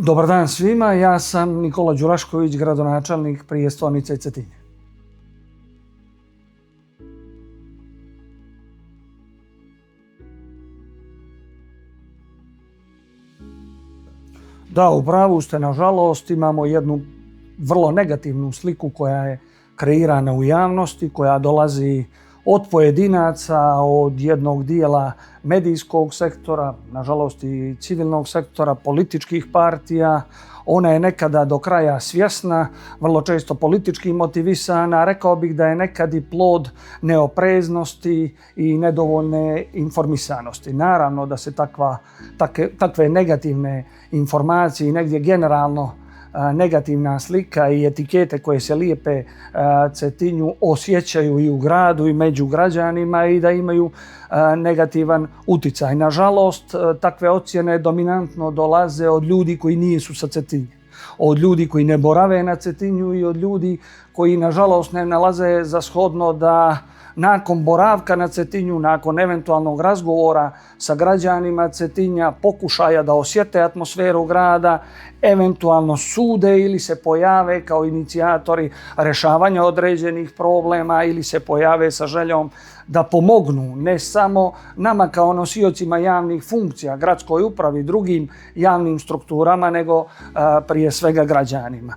Dobar dan svima, ja sam Nikola Đurašković, gradonačelnik prijestolnice Cetinje. Da, u pravu ste, nažalost, imamo jednu vrlo negativnu sliku koja je kreirana u javnosti, koja dolazi od pojedinaca, od jednog dijela medijskog sektora, nažalost i civilnog sektora, političkih partija. Ona je nekada do kraja svjesna, vrlo često politički motivisana. Rekao bih da je nekad i plod neopreznosti i nedovoljne informisanosti. Naravno da se takve negativne informacije i negdje generalno negativna slika i etikete koje se lijepe Cetinju osjećaju i u gradu i među građanima i da imaju negativan utjecaj. Nažalost, takve ocjene dominantno dolaze od ljudi koji nisu sa Cetinje, od ljudi koji ne borave na Cetinju i od ljudi koji nažalost ne nalaze za shodno da nakon boravka na Cetinju, nakon eventualnog razgovora sa građanima Cetinja, pokušaja da osjete atmosferu grada, eventualno sude ili se pojave kao inicijatori rješavanja određenih problema ili se pojave sa željom da pomognu ne samo nama kao nosiocima javnih funkcija, gradskoj upravi, drugim javnim strukturama, nego prije svega građanima.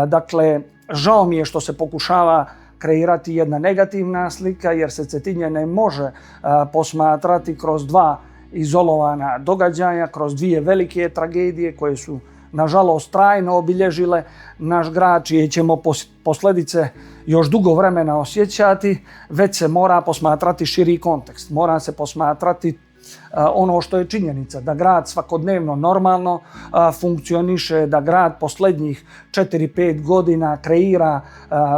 Dakle, žao mi je što se pokušava kreirati jedna negativna slika jer se Cetinje ne može posmatrati kroz dva izolovana događaja, kroz dvije velike tragedije koje su nažalost trajno obilježile naš grad, čije ćemo posljedice još dugo vremena osjećati, već se mora posmatrati širi kontekst. Mora se posmatrati ono što je činjenica, da grad svakodnevno normalno funkcioniše, da grad posljednjih 4-5 godina kreira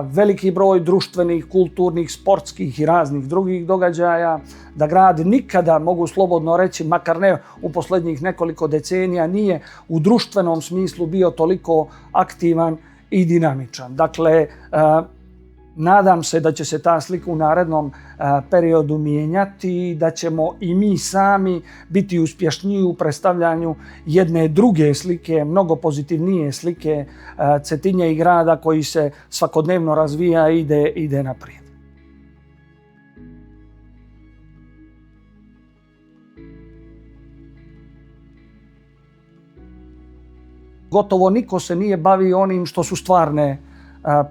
veliki broj društvenih, kulturnih, sportskih i raznih drugih događaja, da grad nikada, mogu slobodno reći, makar ne u posljednjih nekoliko decenija, nije u društvenom smislu bio toliko aktivan i dinamičan. Dakle, nadam se da će se ta slika u narednom periodu mijenjati i da ćemo i mi sami biti uspješniji u predstavljanju jedne druge slike, mnogo pozitivnije slike Cetinje i grada koji se svakodnevno razvija i ide naprijed. Gotovo niko se nije bavio onim što su stvarne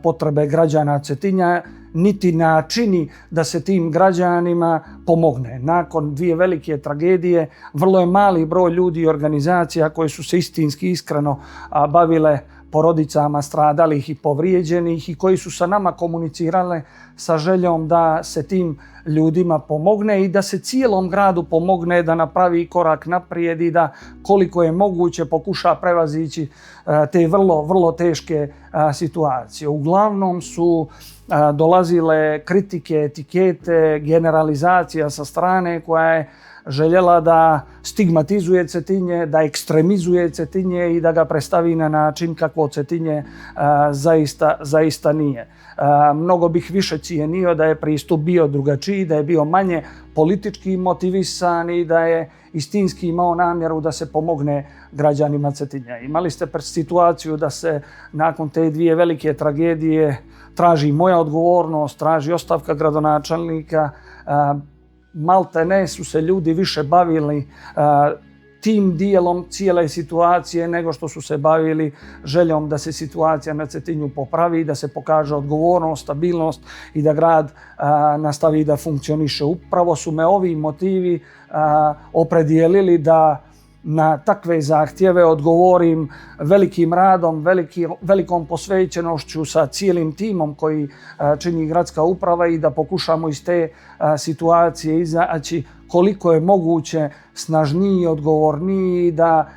potrebe građana Cetinja, niti načini da se tim građanima pomogne. Nakon dvije velike tragedije, vrlo je mali broj ljudi i organizacija koje su se istinski iskreno bavile porodicama stradalih i povrijeđenih i koji su sa nama komunicirale sa željom da se tim ljudima pomogne i da se cijelom gradu pomogne da napravi korak naprijed i da koliko je moguće pokuša prevazići te vrlo teške situacije. Uglavnom su dolazile kritike, etikete, generalizacija sa strane koja je željela da stigmatizuje Cetinje, da ekstremizuje Cetinje i da ga predstavi na način kako Cetinje zaista nije. Mnogo bih više cijenio da je pristup bio drugačiji, da je bio manje politički motivisan i da je istinski imao namjeru da se pomogne građanima Cetinja. Imali ste situaciju da se nakon te dvije velike tragedije traži moja odgovornost, traži ostavka gradonačelnika. Malte ne su se ljudi više bavili tim dijelom cijele situacije nego što su se bavili željom da se situacija na Cetinju popravi, da se pokaže odgovornost, stabilnost i da grad nastavi da funkcioniše. Upravo su me ovi motivi opredijelili da na takve zahtjeve odgovorim velikim radom, velikom posvećenošću sa cijelim timom koji čini gradska uprava i da pokušamo iz te situacije izaći koliko je moguće snažniji, odgovorniji, da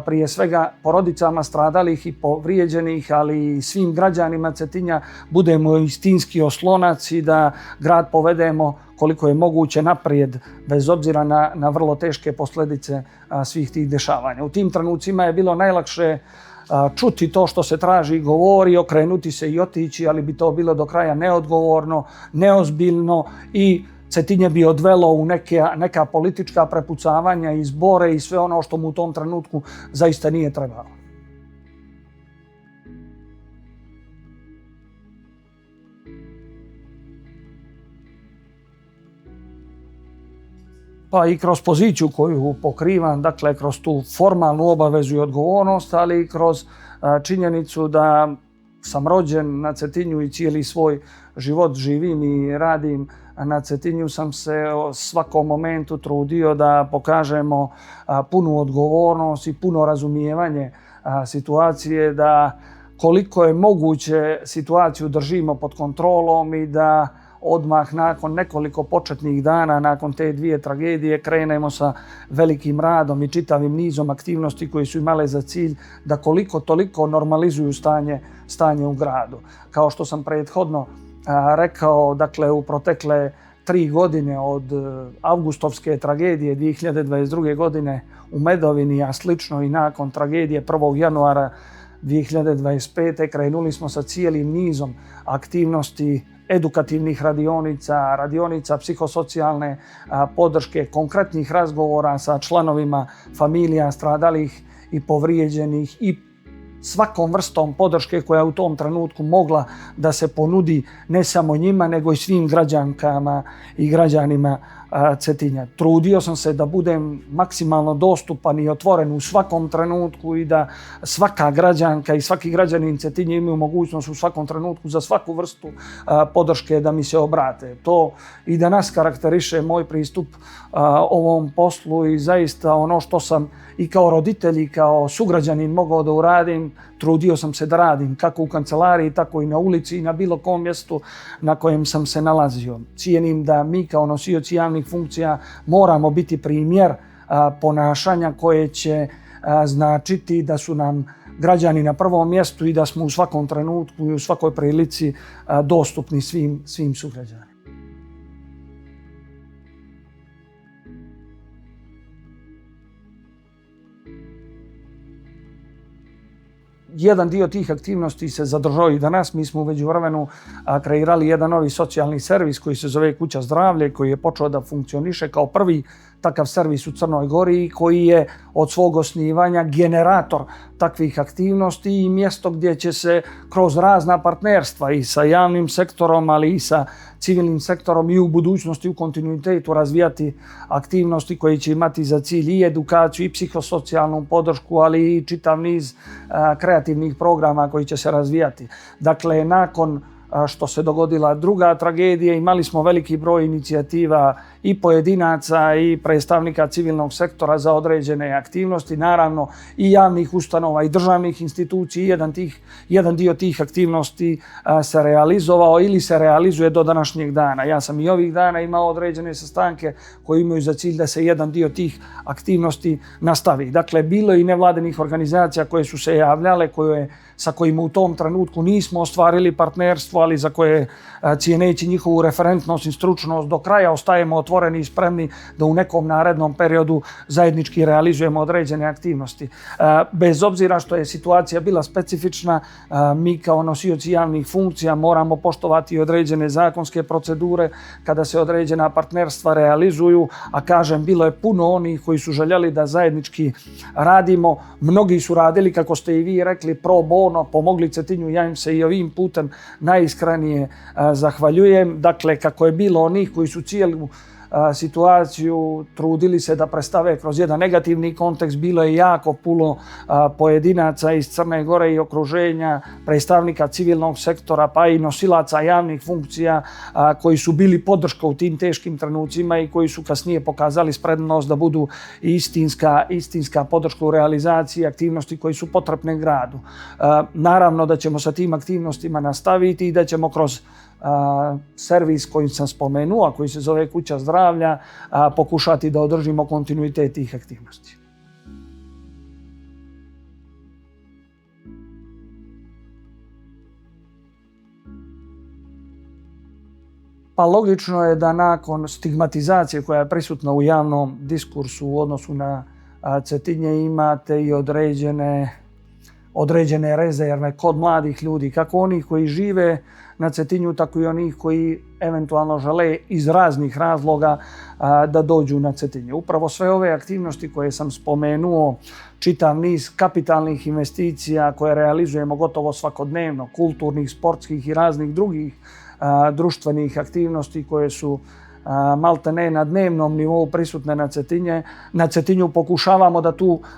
prije svega porodicama stradalih i povrijeđenih, ali i svim građanima Cetinja budemo istinski oslonac i da grad povedemo koliko je moguće naprijed, bez obzira na vrlo teške posljedice svih tih dešavanja. U tim trenucima je bilo najlakše čuti to što se traži i govori, okrenuti se i otići, ali bi to bilo do kraja neodgovorno, neozbiljno i Cetinje bi odvelo u neka politička prepucavanja, izbore i sve ono što mu u tom trenutku zaista nije trebalo. pa i kroz poziciju koju pokrivam, dakle kroz tu formalnu obavezu i odgovornost, ali i kroz činjenicu da sam rođen na Cetinju i cijeli svoj život živim i radim na Cetinju, sam se u svakom momentu trudio da pokažemo punu odgovornost i puno razumijevanje situacije, da koliko je moguće situaciju držimo pod kontrolom i da odmah nakon nekoliko početnih dana, nakon te dvije tragedije, krenemo sa velikim radom i čitavim nizom aktivnosti koji su imale za cilj da koliko toliko normalizuju stanje u gradu. Kao što sam prethodno rekao, dakle u protekle 3 godine od avgustovske tragedije 2022. godine u Medovini, a slično i nakon tragedije 1. januara 2025. krenuli smo sa cijelim nizom aktivnosti, edukativnih radionica psihosocijalne podrške, konkretnih razgovora sa članovima familija stradalih i povrijeđenih i svakom vrstom podrške koja je u tom trenutku mogla da se ponudi ne samo njima, nego i svim građankama i građanima Cetinja. Trudio sam se da budem maksimalno dostupan i otvoren u svakom trenutku i da svaka građanka i svaki građanin Cetinja imaju mogućnost u svakom trenutku za svaku vrstu podrške da mi se obrate. To i danas karakteriše moj pristup ovom poslu i zaista ono što sam i kao roditelj i kao sugrađanin mogao da uradim, trudio sam se da radim kako u kancelariji, tako i na ulici i na bilo kom mjestu na kojem sam se nalazio. Cijenim da mi kao nosioci javnih funkcija moramo biti primjer ponašanja koje će značiti da su nam građani na prvom mjestu i da smo u svakom trenutku i u svakoj prilici dostupni svim sugrađanima. Jedan dio tih aktivnosti se zadržao i danas. Mi smo u međuvremenu kreirali jedan novi socijalni servis koji se zove Kuća zdravlje, koji je počeo da funkcioniše kao prvi takav servis u Crnoj Gori i koji je od svog osnivanja generator takvih aktivnosti i mjesto gdje će se kroz razna partnerstva i sa javnim sektorom, ali i sa civilnim sektorom i u budućnosti u kontinuitetu razvijati aktivnosti koje će imati za cilj i edukaciju i psihosocijalnu podršku, ali i čitav niz kreativnih programa koji će se razvijati. Dakle, nakon što se dogodila druga tragedija, imali smo veliki broj inicijativa i pojedinaca i predstavnika civilnog sektora za određene aktivnosti, naravno i javnih ustanova i državnih institucija. Jedan dio tih aktivnosti se realizovao ili se realizuje do današnjeg dana. Ja sam i ovih dana imao određene sastanke koji imaju za cilj da se jedan dio tih aktivnosti nastavi. Dakle, bilo je i nevladinih organizacija koje su se javljale, sa kojima u tom trenutku nismo ostvarili partnerstvo, ali za koje, cijeneći njihovu referentnost i stručnost, do kraja ostajemo otvoreni i spremni da u nekom narednom periodu zajednički realizujemo određene aktivnosti. Bez obzira što je situacija bila specifična, mi kao nosioci javnih funkcija moramo poštovati određene zakonske procedure kada se određena partnerstva realizuju, a kažem, bilo je puno onih koji su željeli da zajednički radimo. Mnogi su radili, kako ste i vi rekli, pro bono, pomogli Cetinju. Ja im se i ovim putem najiskrenije zahvaljujem. Dakle, kako je bilo onih koji su cijelu situaciju trudili se da predstave kroz jedan negativni kontekst, bilo je jako puno pojedinaca iz Crne Gore i okruženja, predstavnika civilnog sektora, pa i nosilaca javnih funkcija koji su bili podrška u tim teškim trenucima i koji su kasnije pokazali spremnost da budu istinska podrška u realizaciji aktivnosti koji su potrebne gradu. Naravno da ćemo sa tim aktivnostima nastaviti i da ćemo kroz servis koji sam spomenuo, a koji se zove Kuća zdravlja, pokušati da održimo kontinuitet tih aktivnosti. Pa logično je da nakon stigmatizacije koja je prisutna u javnom diskursu u odnosu na Cetinje imate i određene rezerve kod mladih ljudi, kako onih koji žive na Cetinju, tako i onih koji eventualno žele iz raznih razloga da dođu na Cetinje. Upravo sve ove aktivnosti koje sam spomenuo, čitav niz kapitalnih investicija koje realizujemo gotovo svakodnevno, kulturnih, sportskih i raznih drugih društvenih aktivnosti koje su malte ne na dnevnom nivou prisutne na Cetinju, pokušavamo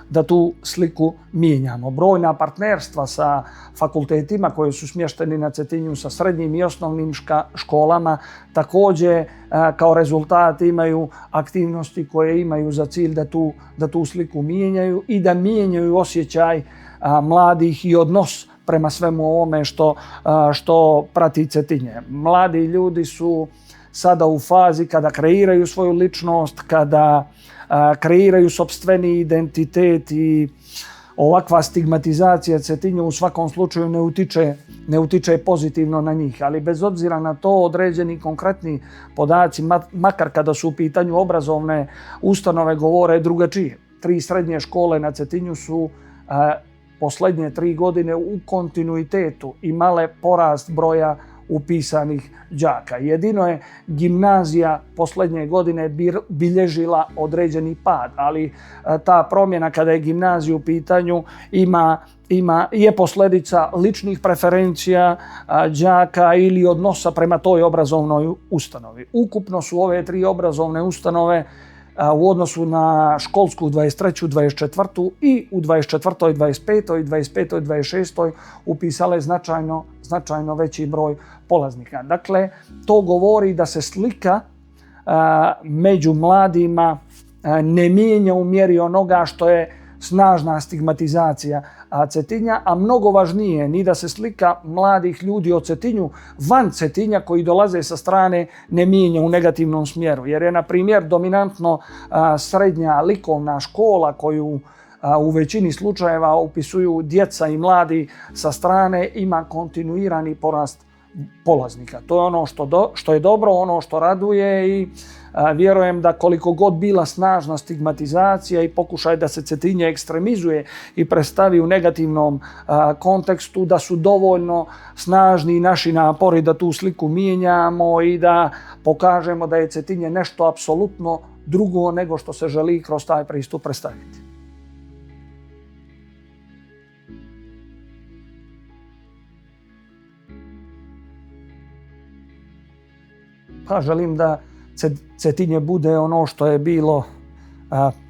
da tu sliku mijenjamo. Brojna partnerstva sa fakultetima koji su smješteni na Cetinju, sa srednjim i osnovnim školama, također kao rezultat imaju aktivnosti koje imaju za cilj da tu sliku mijenjaju i da mijenjaju osjećaj mladih i odnos prema svemu ovome što prati Cetinje. Mladi ljudi su sada u fazi kada kreiraju svoju ličnost, kada kreiraju sopstveni identitet i ovakva stigmatizacija Cetinje u svakom slučaju ne utiče pozitivno na njih. Ali bez obzira na to, određeni konkretni podaci, makar kada su u pitanju obrazovne ustanove, govore drugačije. 3 srednje škole na Cetinju su posljednje 3 godine u kontinuitetu imale porast broja upisanih đaka. Jedino je gimnazija posljednje godine bilježila određeni pad, ali ta promjena kada je gimnazija u pitanju je posljedica ličnih preferencija đaka ili odnosa prema toj obrazovnoj ustanovi. Ukupno su ove 3 obrazovne ustanove u odnosu na školsku 23. 24. i u 24. 25. i 25. 26. upisale značajno veći broj polaznika. Dakle, to govori da se slika među mladima ne mijenja u mjeri onoga što je snažna stigmatizacija Cetinja, a mnogo važnije ni da se slika mladih ljudi o Cetinju van Cetinja koji dolaze sa strane ne mijenja u negativnom smjeru. Jer je, na primjer, dominantno srednja likovna škola koju u većini slučajeva upisuju djeca i mladi sa strane, ima kontinuirani porast polaznika. To je ono što je dobro, ono što raduje i vjerujem da koliko god bila snažna stigmatizacija i pokušaj da se Cetinje ekstremizuje i predstavi u negativnom kontekstu, da su dovoljno snažni naši napori da tu sliku mijenjamo i da pokažemo da je Cetinje nešto apsolutno drugo nego što se želi kroz taj pristup predstaviti. Pa želim da Cetinje bude ono što je bilo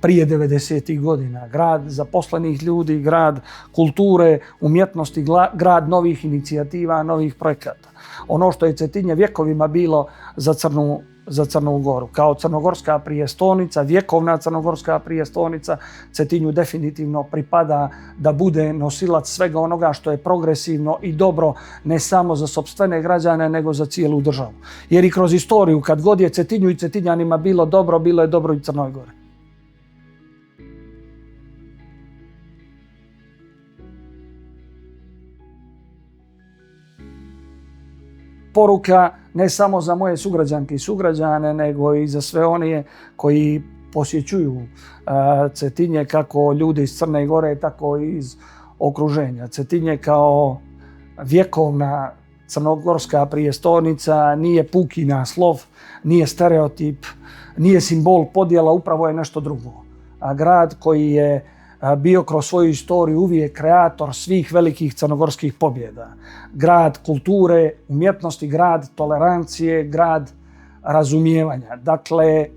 prije 90. godina. Grad zaposlenih ljudi, grad kulture, umjetnosti, grad novih inicijativa, novih projekata. Ono što je Cetinje vjekovima bilo za Crnu Goru. Kao crnogorska prijestolnica, vjekovna crnogorska prijestolnica, Cetinju definitivno pripada da bude nosilac svega onoga što je progresivno i dobro ne samo za sopstvene građane, nego za cijelu državu. Jer i kroz istoriju, kad god je Cetinju i Cetinjanima bilo je dobro i Crnoj Gori. Poruka ne samo za moje sugrađanke i sugrađane, nego i za sve one koji posjećuju Cetinje, kako ljudi iz Crne Gore, tako i iz okruženja. Cetinje kao vjekovna crnogorska prijestolnica nije puki naslov, nije stereotip, nije simbol podjela, upravo je nešto drugo. Grad koji je bio kroz svoju istoriju uvijek kreator svih velikih crnogorskih pobjeda. Grad kulture, umjetnosti, grad tolerancije, grad razumijevanja. Dakle,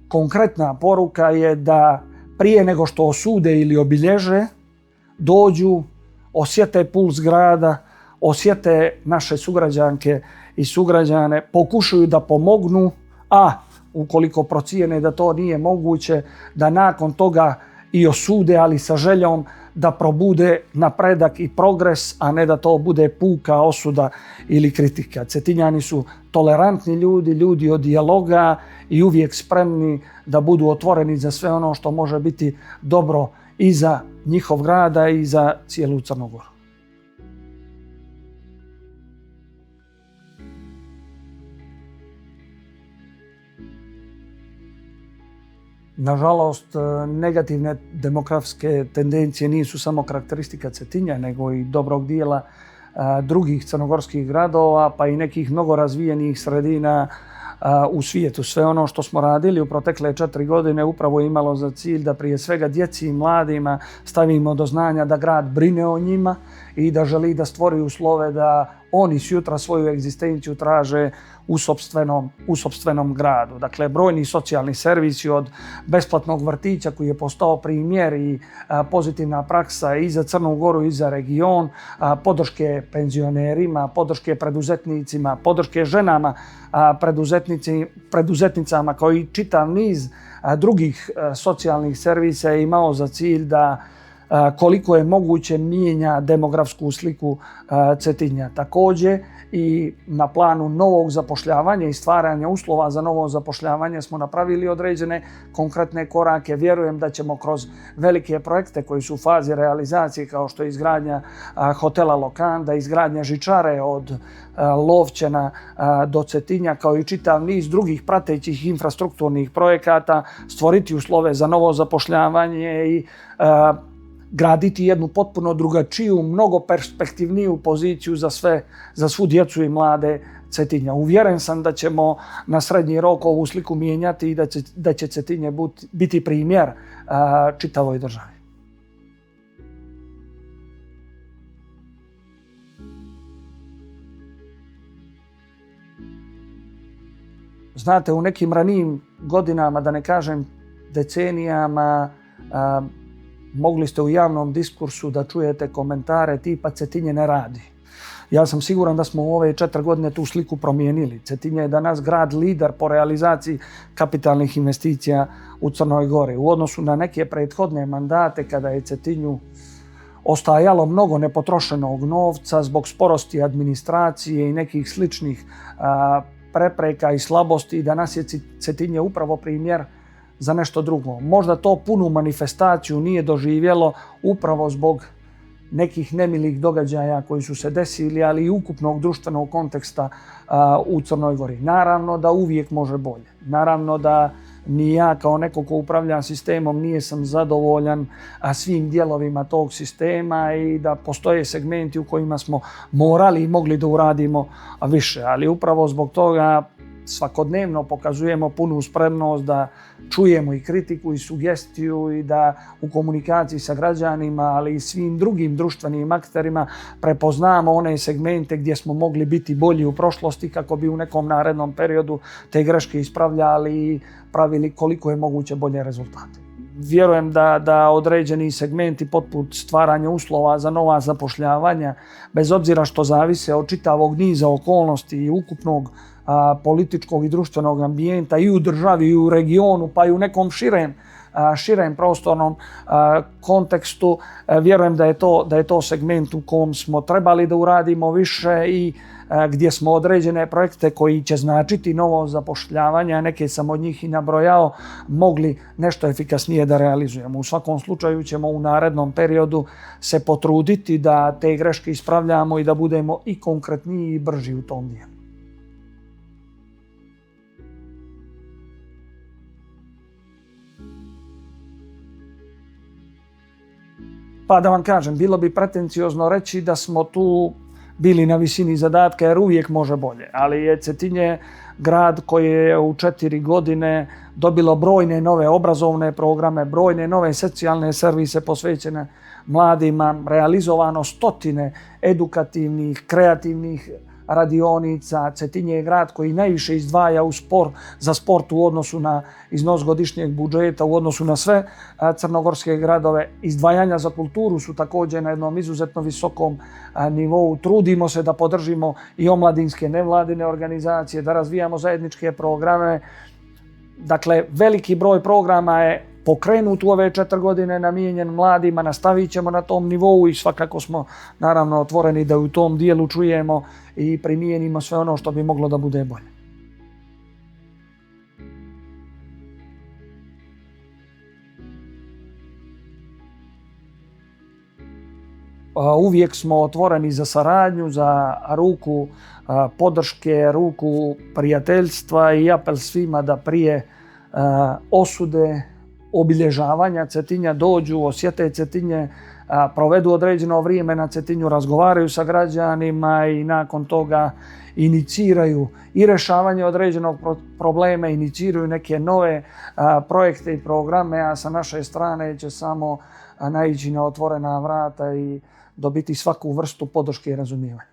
konkretna poruka je da prije nego što osude ili obilježe, dođu, osjete puls grada, osjete naše sugrađanke i sugrađane, pokušaju da pomognu, a ukoliko procijene da to nije moguće, da nakon toga i osude, ali sa željom da probude napredak i progres, a ne da to bude puka osuda ili kritika. Cetinjani su tolerantni ljudi, ljudi od dijaloga i uvijek spremni da budu otvoreni za sve ono što može biti dobro i za njihov grada i za cijelu Crnu Goru. Nažalost, negativne demografske tendencije nisu samo karakteristika Cetinja, nego i dobrog dijela drugih crnogorskih gradova, pa i nekih mnogo razvijenih sredina u svijetu. Sve ono što smo radili u protekle 4 godine upravo je imalo za cilj da prije svega djeci i mladima stavimo do znanja da grad brine o njima i da želi da stvori uslove da oni sutra svoju egzistenciju traže u sopstvenom gradu. Dakle, brojni socijalni servisi od besplatnog vrtića koji je postao primjer i pozitivna praksa i za Crnu Goru i za region, podrške penzionerima, podrške preduzetnicima, podrške ženama, preduzetnicama kao i čitav niz drugih socijalnih servisa je imao za cilj da koliko je moguće mijenja demografsku sliku Cetinja. Također i na planu novog zapošljavanja i stvaranja uslova za novo zapošljavanje smo napravili određene konkretne korake. Vjerujem da ćemo kroz velike projekte koji su u fazi realizacije kao što je izgradnja hotela Lokanda, izgradnja žičare od Lovćena do Cetinja kao i čitav niz drugih pratećih infrastrukturnih projekata stvoriti uslove za novo zapošljavanje i graditi jednu potpuno drugačiju, mnogo perspektivniju poziciju za svu djecu i mlade Cetinja. Uvjeren sam da ćemo na srednji rok ovu sliku mijenjati i da će Cetinje biti primjer čitavoj državi. Znate, u nekim ranijim godinama, da ne kažem decenijama, mogli ste u javnom diskursu da čujete komentare tipa Cetinje ne radi. Ja sam siguran da smo u ove 4 godine tu sliku promijenili. Cetinje je danas grad lider po realizaciji kapitalnih investicija u Crnoj Gori. U odnosu na neke prethodne mandate kada je Cetinju ostajalo mnogo nepotrošenog novca zbog sporosti administracije i nekih sličnih prepreka i slabosti, danas je Cetinje upravo primjer za nešto drugo. Možda to punu manifestaciju nije doživjelo upravo zbog nekih nemilih događaja koji su se desili, ali i ukupnog društvenog konteksta u Crnoj Gori. Naravno da uvijek može bolje. Naravno da ni ja kao neko ko upravlja sistemom nisam zadovoljan svim dijelovima tog sistema i da postoje segmenti u kojima smo morali i mogli da uradimo više. Ali upravo zbog toga svakodnevno pokazujemo punu spremnost da čujemo i kritiku i sugestiju i da u komunikaciji sa građanima, ali i svim drugim društvenim akterima prepoznamo one segmente gdje smo mogli biti bolji u prošlosti kako bi u nekom narednom periodu te greške ispravljali i pravili koliko je moguće bolje rezultate. Vjerujem da određeni segmenti poput stvaranja uslova za nova zapošljavanja, bez obzira što zavise od čitavog niza okolnosti i ukupnog političkog i društvenog ambijenta i u državi i u regionu, pa i u nekom širem prostornom kontekstu. Vjerujem da je to segment u kom smo trebali da uradimo više i gdje smo određene projekte koji će značiti novo zapošljavanje, a neke sam od njih i nabrojao, mogli nešto efikasnije da realizujemo. U svakom slučaju ćemo u narednom periodu se potruditi da te greške ispravljamo i da budemo i konkretniji i brži u tom dijelu. Pa da vam kažem, bilo bi pretenciozno reći da smo tu bili na visini zadatka jer uvijek može bolje. Ali je Cetinje grad koji je u 4 godine dobilo brojne nove obrazovne programe, brojne nove socijalne servise posvećene mladima, realizovano stotine edukativnih, kreativnih radionica. Cetinje je grad koji najviše izdvaja za sport u odnosu na iznos godišnjeg budžeta, u odnosu na sve crnogorske gradove. Izdvajanja za kulturu su također na jednom izuzetno visokom nivou. Trudimo se da podržimo i omladinske nevladine organizacije, da razvijamo zajedničke programe. Dakle, veliki broj programa je pokrenut u ove 4 godine, namijenjen mladima, nastavit ćemo na tom nivou i svakako smo naravno otvoreni da u tom dijelu čujemo i primijenimo sve ono što bi moglo da bude bolje. Uvijek smo otvoreni za saradnju, za ruku podrške, ruku prijateljstva i apel svima da prije osude, obilježavanja Cetinja dođu, osjete Cetinje, provedu određeno vrijeme na Cetinju, razgovaraju sa građanima i nakon toga iniciraju i rješavanje određenog problema, iniciraju neke nove projekte i programe, a sa naše strane će samo naići na otvorena vrata i dobiti svaku vrstu podrške i razumijevanja.